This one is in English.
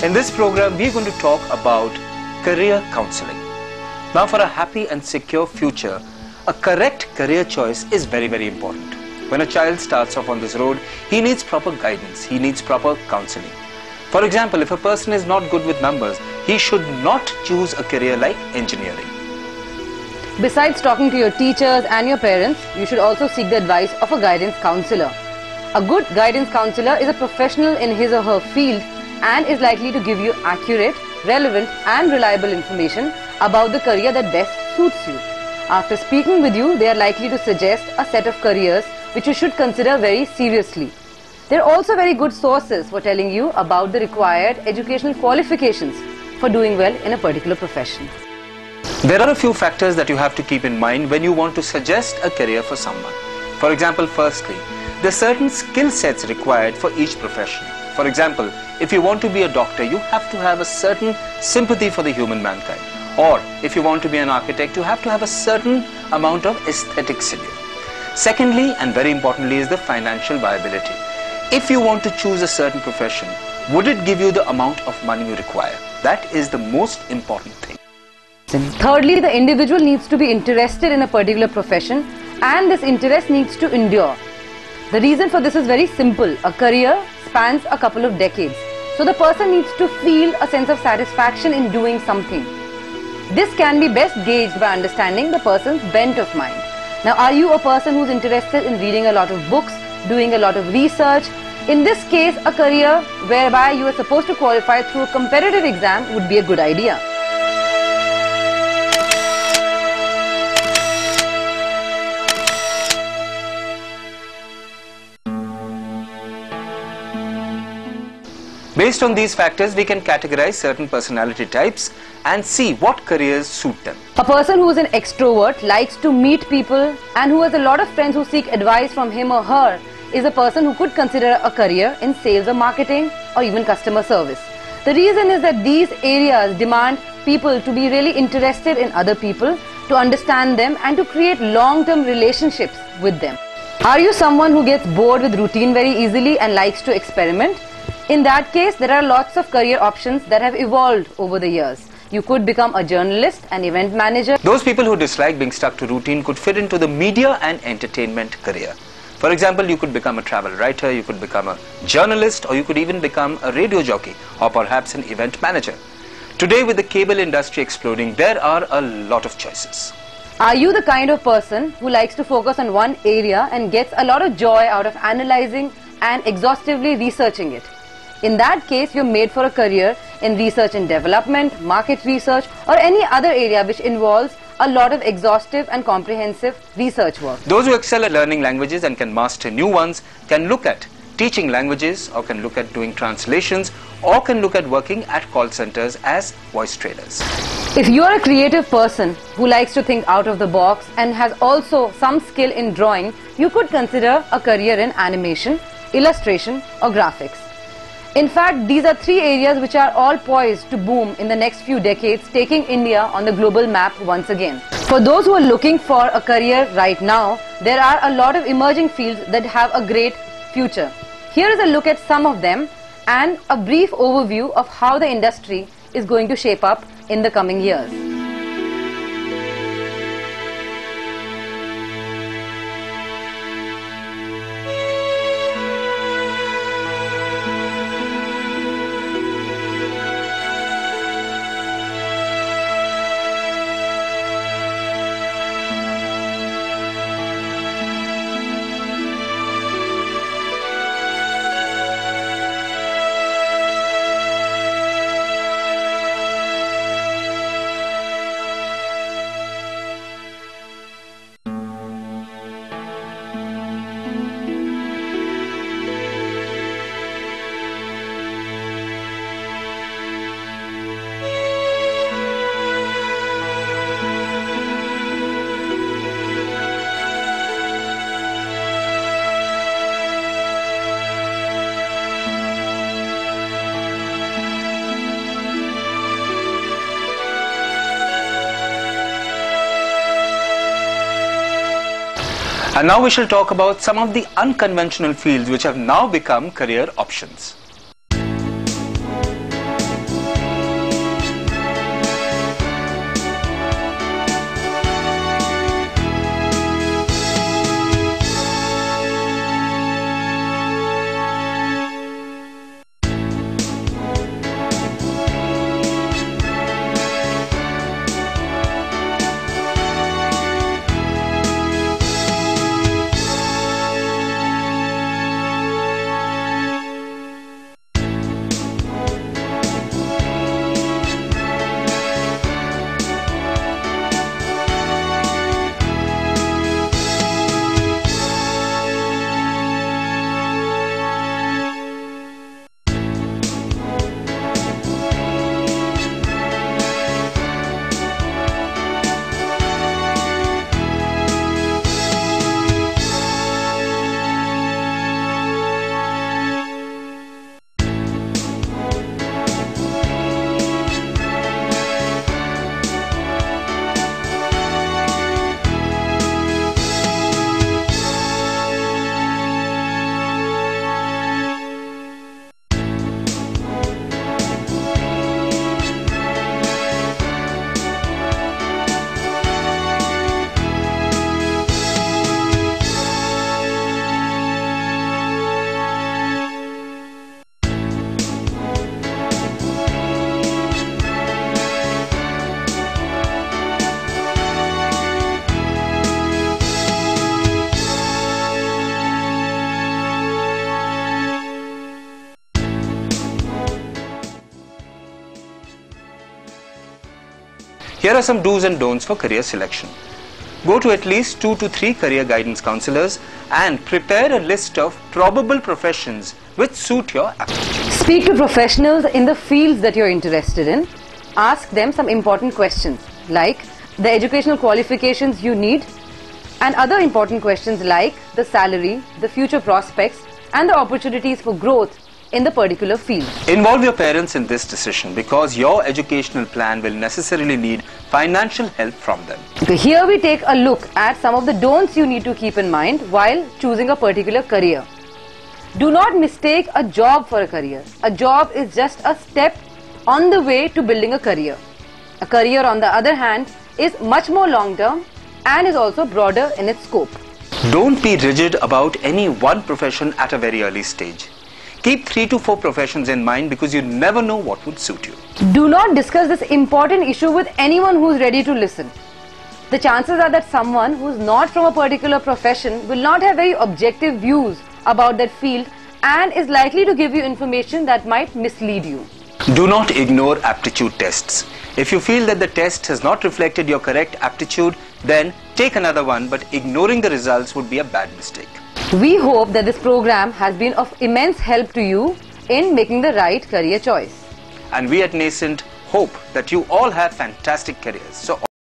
In this program, we are going to talk about career counseling. Now, for a happy and secure future, a correct career choice is very, very important. When a child starts off on this road, he needs proper guidance, he needs proper counseling. For example, if a person is not good with numbers, he should not choose a career like engineering. Besides talking to your teachers and your parents, you should also seek the advice of a guidance counselor. A good guidance counselor is a professional in his or her field and is likely to give you accurate, relevant and reliable information about the career that best suits you. After speaking with you, they are likely to suggest a set of careers which you should consider very seriously. They are also very good sources for telling you about the required educational qualifications for doing well in a particular profession. There are a few factors that you have to keep in mind when you want to suggest a career for someone. For example, firstly, there are certain skill sets required for each profession. For example, if you want to be a doctor, you have to have a certain sympathy for the human mankind. Or if you want to be an architect, you have to have a certain amount of aesthetics in you. Secondly, and very importantly, is the financial viability. If you want to choose a certain profession, would it give you the amount of money you require? That is the most important thing. Thirdly, the individual needs to be interested in a particular profession and this interest needs to endure. The reason for this is very simple. A career spans a couple of decades. So the person needs to feel a sense of satisfaction in doing something. This can be best gauged by understanding the person's bent of mind. Now, are you a person who's interested in reading a lot of books, doing a lot of research? In this case, a career whereby you are supposed to qualify through a competitive exam would be a good idea. Based on these factors, we can categorize certain personality types and see what careers suit them. A person who is an extrovert, likes to meet people and who has a lot of friends who seek advice from him or her is a person who could consider a career in sales or marketing or even customer service. The reason is that these areas demand people to be really interested in other people, to understand them and to create long-term relationships with them. Are you someone who gets bored with routine very easily and likes to experiment? In that case, there are lots of career options that have evolved over the years. You could become a journalist, an event manager. Those people who dislike being stuck to routine could fit into the media and entertainment career. For example, you could become a travel writer, you could become a journalist, or you could even become a radio jockey or perhaps an event manager. Today, with the cable industry exploding, there are a lot of choices. Are you the kind of person who likes to focus on one area and gets a lot of joy out of analyzing and exhaustively researching it? In that case, you're made for a career in research and development, market research, or any other area which involves a lot of exhaustive and comprehensive research work. Those who excel at learning languages and can master new ones can look at teaching languages or can look at doing translations or can look at working at call centers as voice trainers. If you are a creative person who likes to think out of the box and has also some skill in drawing, you could consider a career in animation, illustration, or graphics. In fact, these are three areas which are all poised to boom in the next few decades, taking India on the global map once again. For those who are looking for a career right now, there are a lot of emerging fields that have a great future. Here is a look at some of them and a brief overview of how the industry is going to shape up in the coming years. And now we shall talk about some of the unconventional fields which have now become career options. Here are some do's and don'ts for career selection. Go to at least 2 to 3 career guidance counselors and prepare a list of probable professions which suit your aptitude. Speak to professionals in the fields that you're interested in. Ask them some important questions like the educational qualifications you need and other important questions like the salary, the future prospects and the opportunities for growth in the particular field. Involve your parents in this decision because your educational plan will necessarily need financial help from them. Okay, here we take a look at some of the don'ts you need to keep in mind while choosing a particular career. Do not mistake a job for a career. A job is just a step on the way to building a career. A career, on the other hand, is much more long-term and is also broader in its scope. Don't be rigid about any one profession at a very early stage. Keep 3 to 4 professions in mind because you never know what would suit you. Do not discuss this important issue with anyone who is ready to listen. The chances are that someone who is not from a particular profession will not have very objective views about that field and is likely to give you information that might mislead you. Do not ignore aptitude tests. If you feel that the test has not reflected your correct aptitude, then take another one, but ignoring the results would be a bad mistake. We hope that this program has been of immense help to you in making the right career choice. And we at Nascent hope that you all have fantastic careers. So